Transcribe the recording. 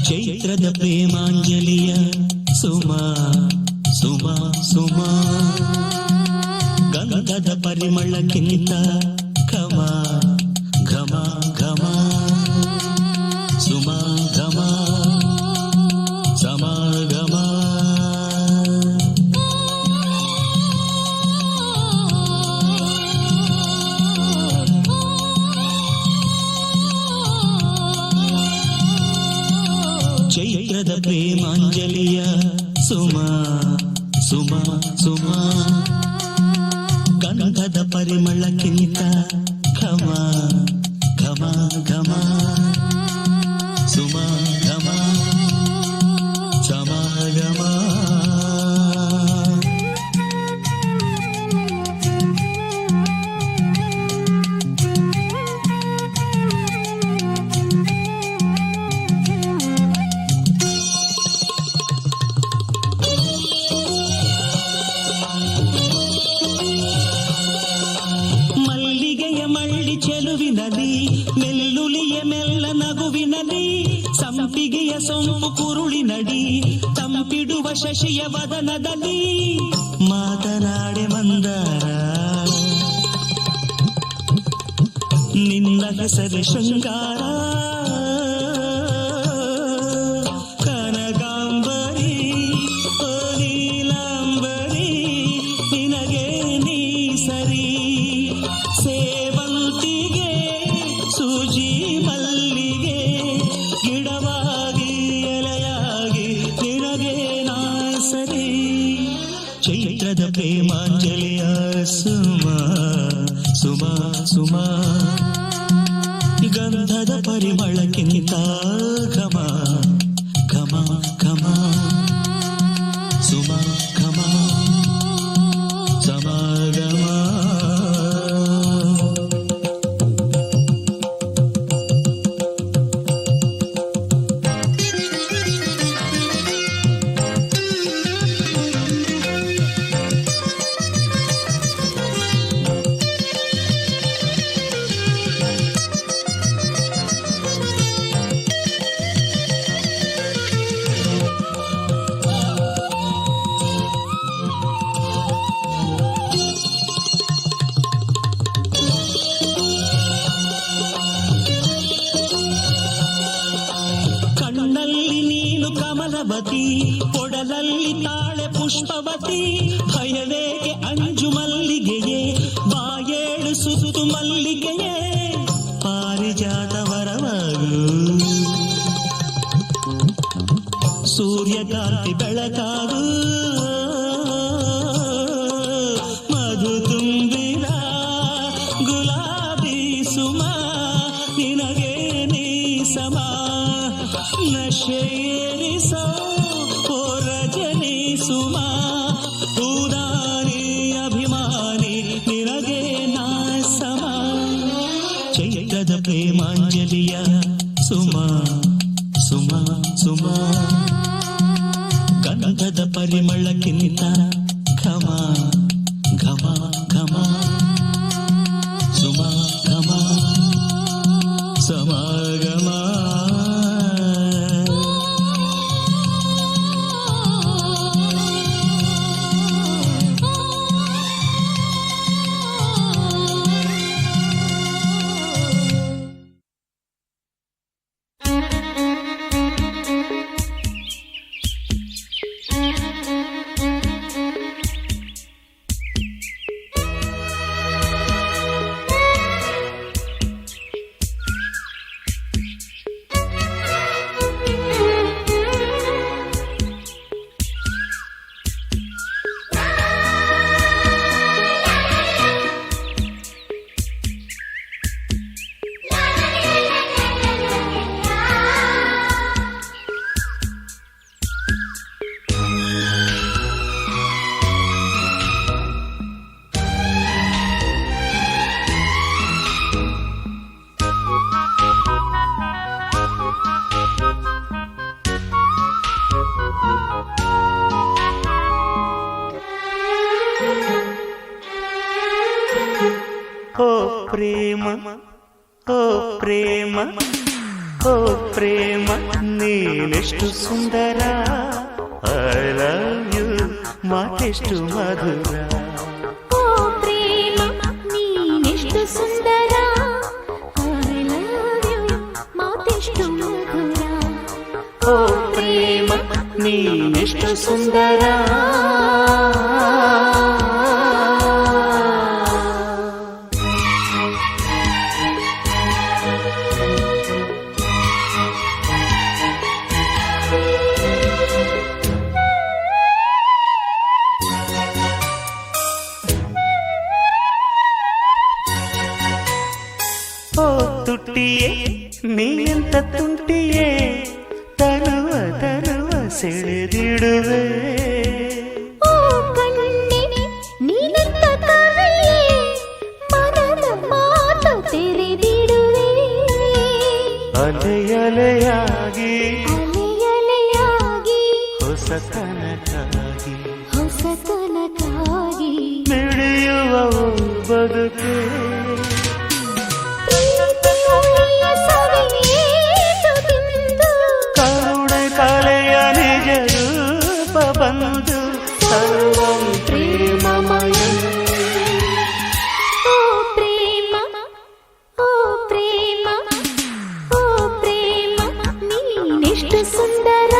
ಚೈತ್ರದ ಪ್ರೇಮಾಂಜಲಿಯ ಸುಮ ಸುಮ ಸುಮ ಗಂಧದ ಪರಿಮಳಕ್ಕಿಂತ ಘಮ ಘಮ ಘಮ ಸುಮ ಘಮ ಸಮಾಗಮ. ಚೈತ್ರದ ಪ್ರೇಮಾಂಜಲಿಯ ಸುಮ ಸುಮ ಸುಮ ಗಂಧದ ಪರಿಮಳಕ್ಕಿಂತ ಘಮ ಘಮ ಘಮ ಸುಮ ಘಮ ಸಮಾಗಮ. ಮಲ್ಲಿಗೆಯ ಮಳ್ಳಿ ಚೆಲುವಿನಲ್ಲಿ ಮೆಲ್ಲುಲಿಯ ಮೆಲ್ಲ ನಗುವಿನಲ್ಲಿ ಸಂಪಿಗೆಯ ಸೊಂಪು ಕುರುಳಿನಡಿ ತಂಪಿಡುವ ಶಶಿಯ ವದನದಲ್ಲಿ ಮಾತನಾಡೆ ಮಂದಾರ ನಿನ್ನ ಹೆಸರು ಶೃಂಗಾರ ಕನಗಾಂಬರಿ ಓ ನೀಲಾಂಬರಿ ನಿನಗೆ ನೀ ಸರಿ ಸೇವಂತಿಗೆ ಸೂಜಿ ಮಲ್ಲಿಗೆ ಗಿಡವಾಗಿ ಎಲೆಯಾಗಿ ನಿನಗೆ ನಾ ಸರಿ. ಚೈತ್ರದ ಪ್ರೇಮಾಂಜಲಿಯ ಸುಮ ಸುಮ ಸುಮ ಗಂಧದ ಪರಿಮಳಕ್ಕಿಂತ ಘಮ ಘಮ ಘಮ ಸುಮ ಘಮ ಸಮಾಗಮ. ಕಣ್ಣಲ್ಲಿ ನೀನು ಕಮಲವತಿ ಕೊಡಲಲ್ಲಿ ತಾಳೆ ಪುಷ್ಪವತಿ ಭಯವೇಗೆ ಅಂಜು ಮಲ್ಲಿಗೆಯೇ ಬಾಯೇಳು ಸುತ್ತು ಮಲ್ಲಿಗೆಯೇ ಪಾರಿಜಾತ ವರವಾಗು ಸೂರ್ಯಕಾಂತಿ ಬೆಳಕಾಗು ಮಧು ತುಂಬಿದ ಗುಲಾಬಿ ಸುಮ ನಿನಗೆ ನೀ ಸಮ ನಶೇರಿಸೋ ಓ ರಜನಿ ಸುಮ ಉದಾನಿ ಅಭಿಮಾನಿ ನಿನಗೆ ನಾ ಸಮ. ಚೈತ್ರದ ಪ್ರೇಮಾಂಜಲಿಯ ಸುಮ ಸುಮ ಸುಮ ಗಂಧದ ಪರಿಮಳಕ್ಕಿಂತ ಘಮ ಘಮ ಘಮ ಸುಮ ಘಮ ಸಮಾಗಮ. ಓ ಪ್ರೇಮ ಓ ಪ್ರೇಮ ಓ ಪ್ರೇಮ ನೀನೆಷ್ಟು ಸುಂದರ, ಐ ಲವ್ ಯು ಮಾತೆಷ್ಟು ಮಧುರ. ಓ ಪ್ರೇಮ ನೀನೆಷ್ಟು ಸುಂದರ, ಐ ಲವ್ ಯು ಮಾತೆಷ್ಟು ಮಧುರ. ಓ ಪ್ರೇಮ ನೀನೆಷ್ಟು ಸುಂದರ. ಓ ತುಟ್ಟಿಯೇ ನೀನೆಂತ ತುಂಟಿಯೇ, ತರುವ ತರುವ ಸೆಳೆದಿಡುವೆ. ಓ ಕಣ್ಣೆ ನೀನೆಂತ ಕವಿಯೇ, ಮನದ ಮಾತು ತೆರೆದಿಡುವೆ. ಅಲೆಯಲೆಯಾಗಿ ಅಲೆಯಲೆಯಾಗಿ ಹೊಸತನಕ್ಕಾಗಿ ಹೊಸತನಕ್ಕಾಗಿ ಮಿಡಿಯುವ ಬದುಕೆ. ಪ್ರೀತಿಯ ಸವಿಯೇನು ತಿಂದು ಕರುಣೆ ಕಲೆಯ ನಿಜ ರೂಪ ಬಂದು ಸರ್ವಂ ಪ್ರೇಮಮಯ. ಓ ಪ್ರೇಮ, ಓ ಪ್ರೇಮ, ಓ ಪ್ರೇಮ ನೀನೆಷ್ಟು ಸುಂದರ,